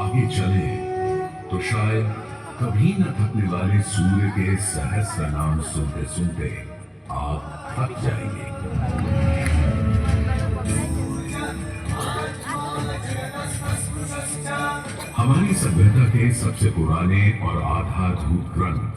आगे चले तो शायद कभी न थकने वाले सूर्य के सहस्र नाम सुनते सुनते आप थक जाएंगे। हमारी सभ्यता के सबसे पुराने और आधारभूत ग्रंथ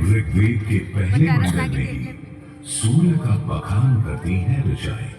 ऋग्वेद के पहले मंडल में ही सूर्य का बखान करती है ऋचाएं,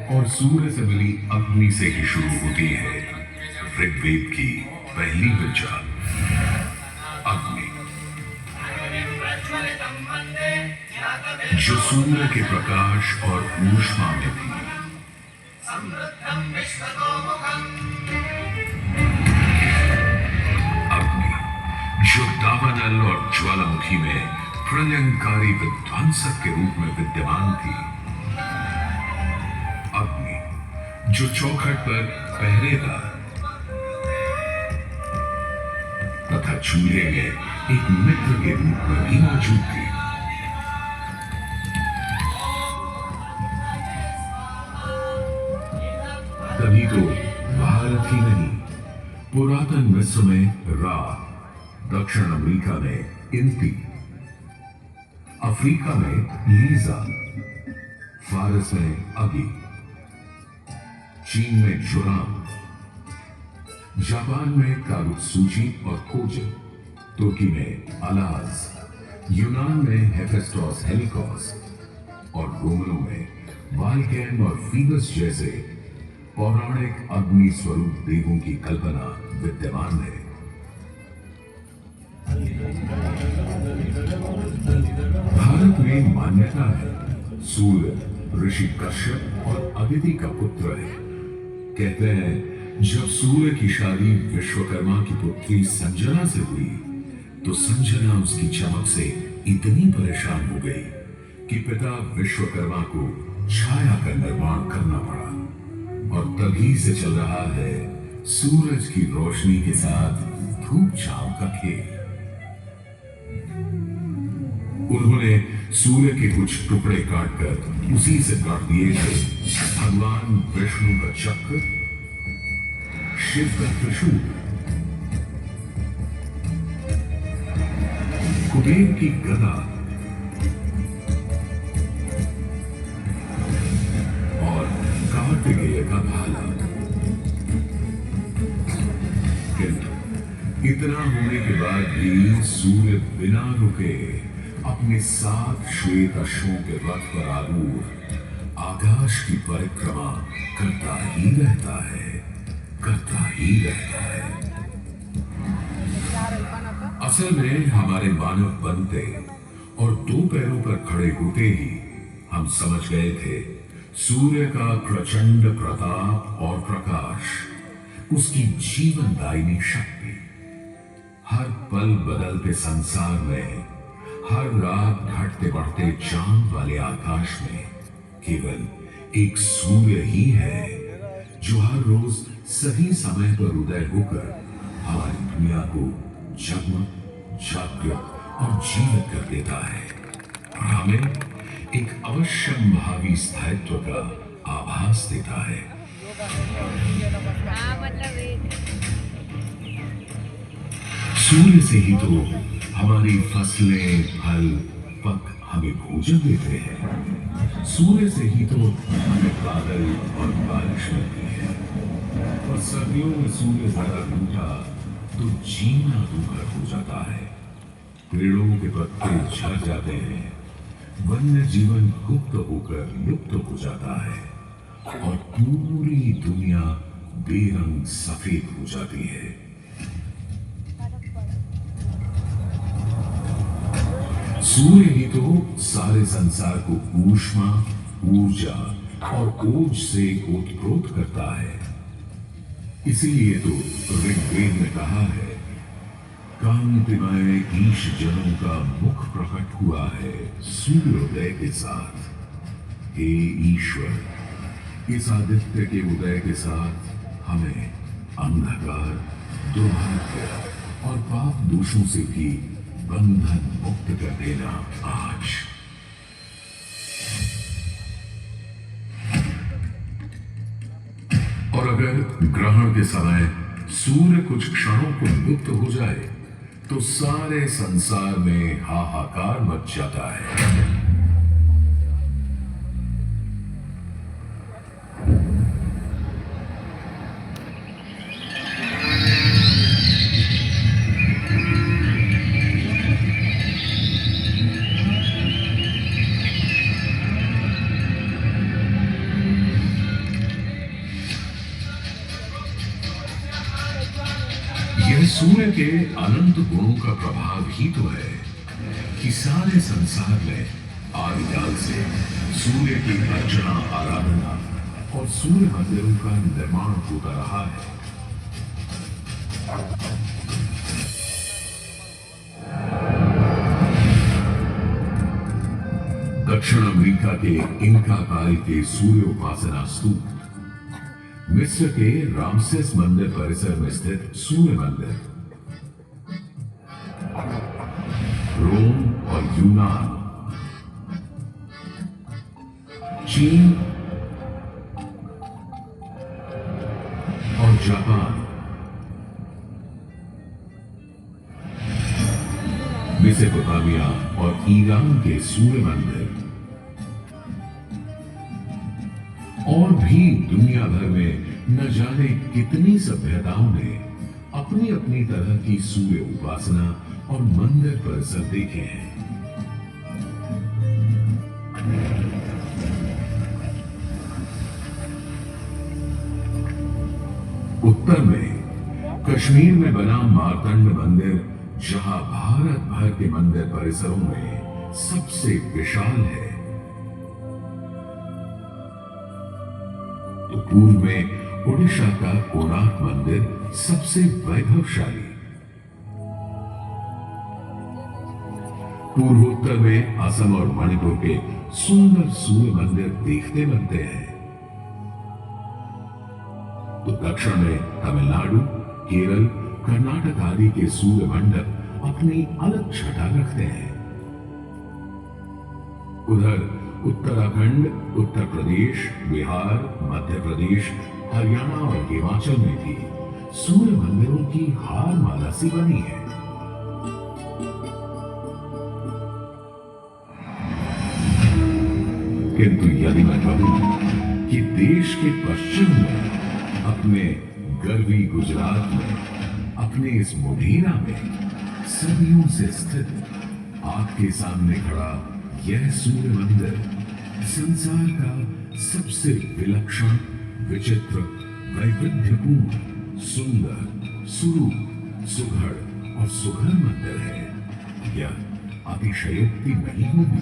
और सूर्य से मिली अग्नि से ही शुरू होती है ऋग्वेद की पहली ऋचा अग्नि, जो सूर्य के प्रकाश और ऊष्मा में थी। अग्नि जो दावानल और ज्वालामुखी में प्रलयंकारी विध्वंसक के रूप में विद्यमान थी। अग्नि जो चौखट पर पहरेदार तथा चूल्हे में एक मित्र के रूप में भी मौजूद थी। तभी तो भारत ही नहीं, पुरातन मिस्र में रा, दक्षिण अमेरिका में इंती, अफ्रीका में लीजा, फारस में अगी, चीन में जुराम, जापान में कारुत्सुची और कोजिन, तुर्की में अलाज, यूनान में हेफेस्टोस हेलिकोस और रोमनों में वाल्केन और फीगस जैसे पौराणिक अग्नि स्वरूप देवों की कल्पना विद्यमान है। भारत में मान्यता है सूर्य ऋषि कश्यप और अदिति का पुत्र है। कहते हैं जब सूर्य की शादी विश्वकर्मा की पुत्री संजना से हुई तो संजना उसकी चमक से इतनी परेशान हो गई कि पिता विश्वकर्मा को छाया का निर्माण करना पड़ा, और तभी से चल रहा है सूरज की रोशनी के साथ धूप छांव का खेल। उन्होंने सूर्य के कुछ टुकड़े काटकर उसी से काट दिए थे भगवान विष्णु का चक्र, शिव का त्रिशूल, कुबेर की गदा और कार्तिकेय का भाला। किंतु इतना होने के बाद भी सूर्य बिना रुके अपने 7 श्वेत अश्वों के रथ पर आरूढ़ आकाश की परिक्रमा करता ही रहता है, करता ही रहता है। असल में हमारे मानव बनते और 2 पैरों पर खड़े होते ही हम समझ गए थे सूर्य का प्रचंड प्रताप और प्रकाश, उसकी जीवनदायिनी शक्ति। हर पल बदलते संसार में, हर रात घटते बढ़ते चांद वाले आकाश में केवल एक सूर्य ही है जो हर रोज सही समय पर उदय होकर हमारी दुनिया को जगमग, जागृत और जीवित कर देता है, और हमें एक अवश्य भावी स्थायित्व का आभास देता है। सूर्य से ही तो हमारी फसलें, फल, पक हमें भोजन देते हैं। सूर्य से ही तो हमें बादल और बारिश मिलती है, और सर्दियों में सूर्य जरा रूठा तो जीना दुभर हो जाता है। पेड़ों के पत्ते झड़ जाते हैं, वन्य जीवन गुप्त होकर लुप्त हो जाता है, और पूरी दुनिया बेरंग सफेद हो जाती है। सूर्य ही तो सारे संसार को ऊष्मा, ऊर्जा और ओज से ओतप्रोत करता है। इसीलिए तो ऋग्वेद में कहा है, कांतिमय ईश जनों का मुख प्रकट हुआ है सूर्योदय के साथ। हे ईश्वर, इस आदित्य के उदय के साथ हमें अंधकार, दुर्भाग्य और पाप दोषों से भी बंधन मुक्त कर देना आज। और अगर ग्रहण के समय सूर्य कुछ क्षणों को लुप्त हो जाए तो सारे संसार में हाहाकार मच जाता है। यह सूर्य के अनंत गुणों का प्रभाव ही तो है कि सारे संसार में आदिकाल से सूर्य की अर्चना, आराधना और सूर्य मंदिरों का निर्माण होता रहा है। दक्षिण अमेरिका के इंका काल के सूर्य उपासना स्तूप, मिस्र के रामसेस मंदिर परिसर में स्थित सूर्य मंदिर, रोम और यूनान, चीन और जापान, मेसोपोटामिया और ईरान के सूर्य मंदिर और भी दुनिया भर में न जाने कितनी सभ्यताओं ने अपनी अपनी तरह की सूर्य उपासना और मंदिर परिसर देखे हैं। उत्तर में कश्मीर में बना मार्तंड मंदिर, जहां भारत भर के मंदिर परिसरों में सबसे विशाल है, तो पूर्व में ओडिशा का कोणार्क मंदिर सबसे वैभवशाली, पूर्वोत्तर में असम और मणिपुर के सुंदर सूर्य मंदिर देखते बनते हैं, तो दक्षिण में तमिलनाडु, केरल, कर्नाटक आदि के सूर्य मंडप अपनी अलग छटा रखते हैं। उधर उत्तराखंड, उत्तर प्रदेश, बिहार, मध्य प्रदेश, हरियाणा और हिमाचल में भी सूर्य मंदिरों की हार माला सी बनी है। किंतु यदि मैं कहूं कि देश के पश्चिम में, अपने गर्वी गुजरात में, अपने इस मोढेरा में सदियों से स्थित आपके सामने खड़ा यह सूर्य मंदिर संसार का सबसे विलक्षण, विचित्र, वैविध्यपूर्ण, सुंदर, सुरूप, सुघड़ और सुघर मंदिर है, यह अतिशयोक्ति नहीं होगी।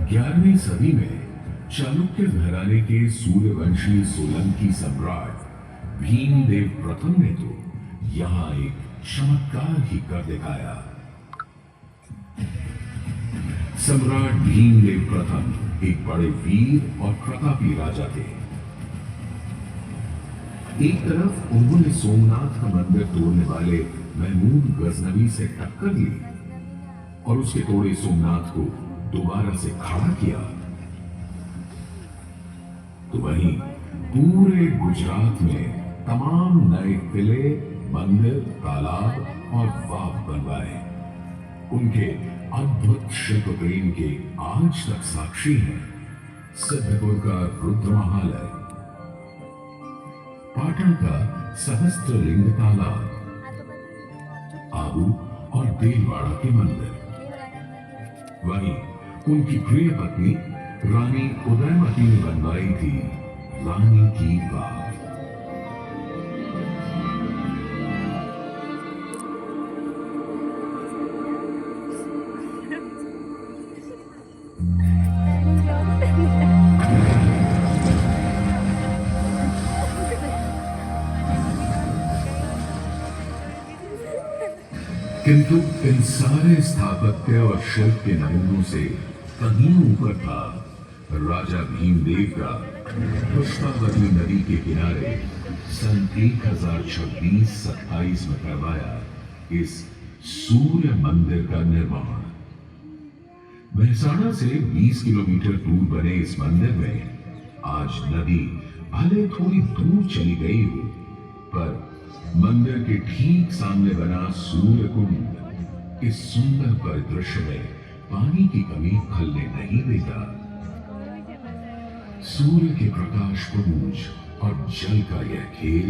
11वीं सदी में चालुक्य घराने के सूर्यवंशी सोलंकी सम्राट भीमदेव प्रथम ने तो यहां एक चमत्कार ही कर दिखाया। सम्राट भीमदेव प्रथम एक बड़े वीर और प्रतापी राजा थे। एक तरफ उन्होंने सोमनाथ का मंदिर तोड़ने वाले महमूद गजनवी से टक्कर ली और उसके तोड़े सोमनाथ को दोबारा से खड़ा किया, तो वहीं पूरे गुजरात में तमाम नए किले, मंदिर, तालाब और बाग बनवाए। उनके अद्भुत शिल्प प्रेम के आज तक साक्षी हैं सिद्धपुर का रुद्रमहालय, पाटन का सहस्त्रलिंग तालाब, आबू और देलवाड़ा के मंदिर। वहीं उनकी प्रिय पत्नी रानी उदयमती ने बनवाई थी रानी की बाग। किंतु इन सारे स्थापत्य और शिल्प के नमूनों से कहीं ऊपर था राजा भीमदेव का पुष्पावती नदी के किनारे सन 1026-27 में करवाया इस सूर्य मंदिर का निर्माण, मेहसाणा से 20 किलोमीटर दूर बने इस मंदिर में आज नदी भले थोड़ी दूर चली गई हो, पर मंदिर के ठीक सामने बना सूर्य कुंड इस सुंदर परिदृश्य में पानी की कमी खलने नहीं देता। सूर्य के प्रकाश पुंज और जल का यह खेल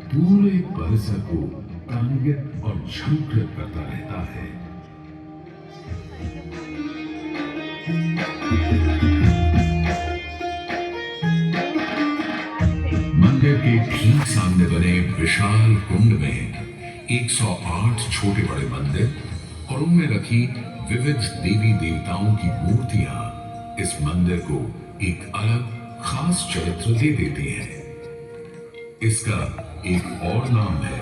पूरे परिसर को तान्वित और झंकृत करता रहता है। मंदिर के ठीक सामने बने विशाल कुंड में 108 छोटे बड़े मंदिर और उनमें रखी विविध देवी देवताओं की मूर्तियां इस मंदिर को एक अलग खास चरित्र दे देती हैं। इसका एक और नाम है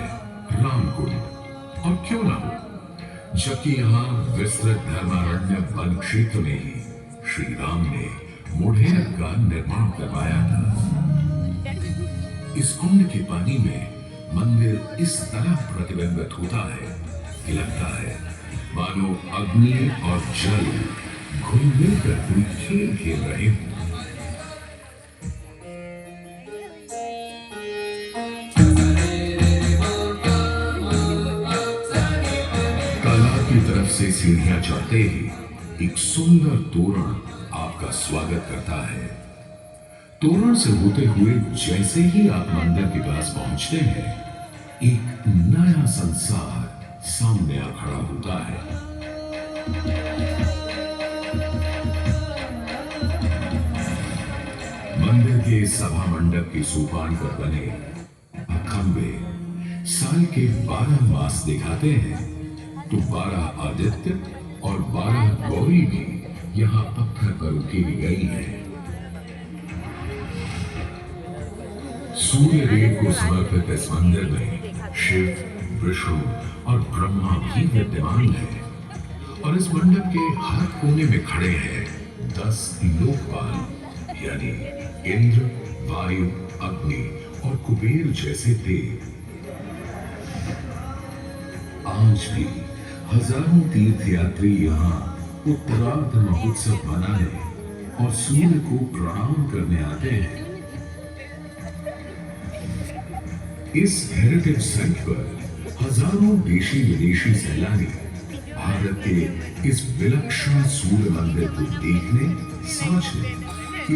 रामकुंड, और क्यों ना हो, जबकि यहाँ विस्तृत धर्मारण्य वन क्षेत्र में ही श्री राम ने मोढेरा का निर्माण करवाया था। इस कुंड के पानी में मंदिर इस तरह प्रतिबिंबित होता है कि लगता है मानो अग्नि और जल घुल मिलकर कोई खेल खेल रहे हों। से सीढ़ियां चढ़ते ही एक सुंदर तोरण आपका स्वागत करता है। तोरण से होते हुए जैसे ही आप मंदिर के पास पहुंचते हैं, एक नया संसार सामने आ खड़ा होता है। मंदिर के सभा मंडप के सोपान पर बने खंबे साल के 12 मास दिखाते हैं, तो 12 आदित्य और 12 गौरी भी यहाँ पत्थर पर उकेरी गई है। सूर्य देव को समर्पित इस मंदिर में शिव, विष्णु और ब्रह्मा भी विद्यमान है, और इस मंडप के हर कोने में खड़े हैं 10 लोकपाल यानी इंद्र, वायु, अग्नि और कुबेर जैसे देव। आज भी हजारों तीर्थयात्री यहाँ उत्तरार्ध महोत्सव मनाने और सूर्य को प्रणाम करने आते हैं। इस हेरिटेज साइट पर हजारों देशी विदेशी सैलानी भारत के इस विलक्षण सूर्य मंदिर को देखने, समझने,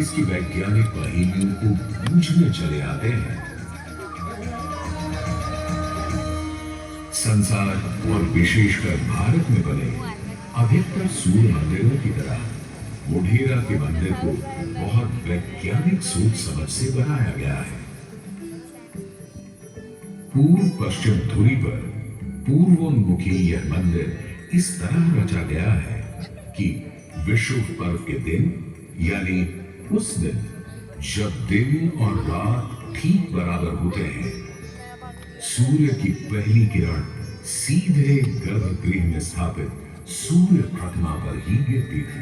इसकी वैज्ञानिक पहेलियों को बूझने चले आते हैं। संसार और विशेषकर भारत में बने अधिकतर सूर्य मंदिरों की तरह मोढेरा के मंदिर को बहुत वैज्ञानिक सोच समझ से बनाया गया है। पूर्व पश्चिम धुरी पर पूर्वोन्मुखी यह मंदिर इस तरह रचा गया है कि विषुव पर्व के दिन यानी उस दिन जब दिन और रात ठीक बराबर होते हैं, सूर्य की पहली किरण सीधे गर्भगृह में स्थापित सूर्य प्रतिमा पर ही गिरती थी।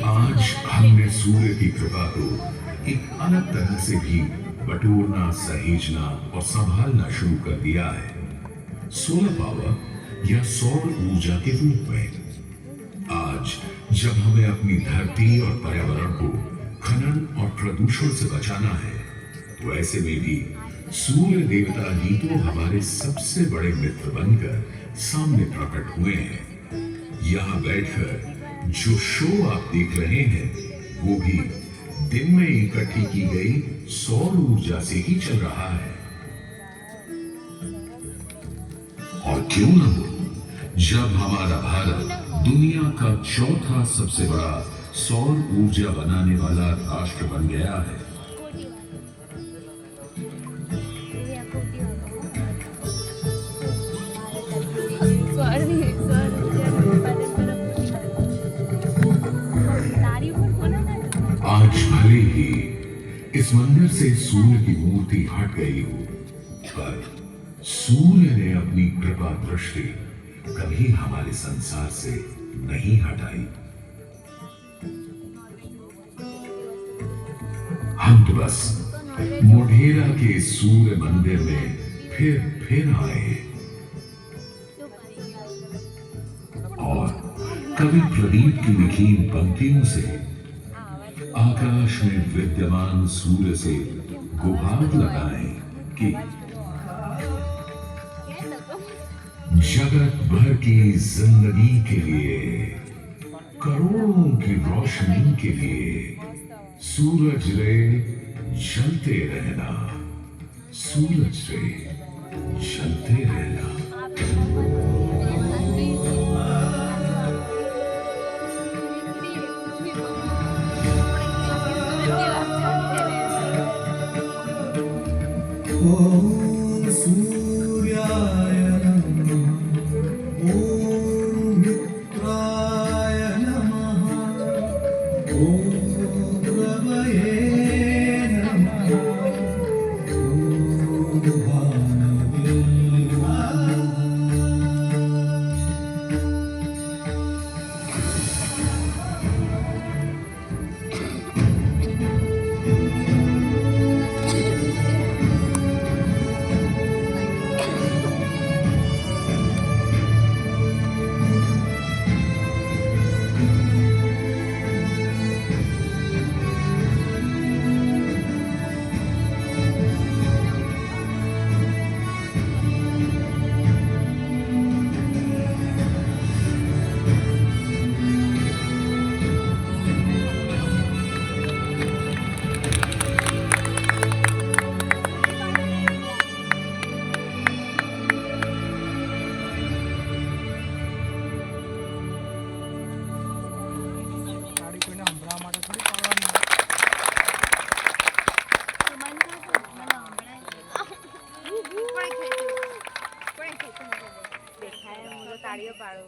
आज हमने सूर्य की कृपा को एक अलग तरह से भी बटोरना, सहेजना और संभालना शुरू कर दिया है। सोलर पावर या सौर ऊर्जा के रूप में आज जब हमें अपनी धरती और पर्यावरण को खनन और प्रदूषण से बचाना है, तो ऐसे में भी सूर्य देवता ही तो हमारे सबसे बड़े मित्र बनकर सामने प्रकट हुए हैं। यहाँ बैठकर जो शो आप देख रहे हैं, वो भी दिन में इकट्ठी की गई सौर ऊर्जा से ही चल रहा है। और क्यों न हो, जब हमारा भारत दुनिया का चौथा सबसे बड़ा सौर ऊर्जा बनाने वाला राष्ट्र बन गया है। आज भले ही इस मंदिर से सूर्य की मूर्ति हट गई हो, पर सूर्य ने अपनी कृपा दृष्टि कभी हमारे संसार से नहीं हटाई। हम तो बस मोढेरा के सूर्य मंदिर में फिर आए। कवि प्रदीप की लिखी पंक्तियों से आकाश में विद्यमान सूर्य से गुहार लगाएं कि जगत भर की जिंदगी के लिए, करोड़ों की रोशनी के लिए सूरज रे जलते रहना, सूरज रे जलते रहना। ओम सूर्याय नमः। ओम मित्राय नमः। ओम रवये नमः। ओम भानवे नमः। ગાડી કોઈને સંભળાવવા માટે થોડી પાડવાની. તાળીઓ પાડો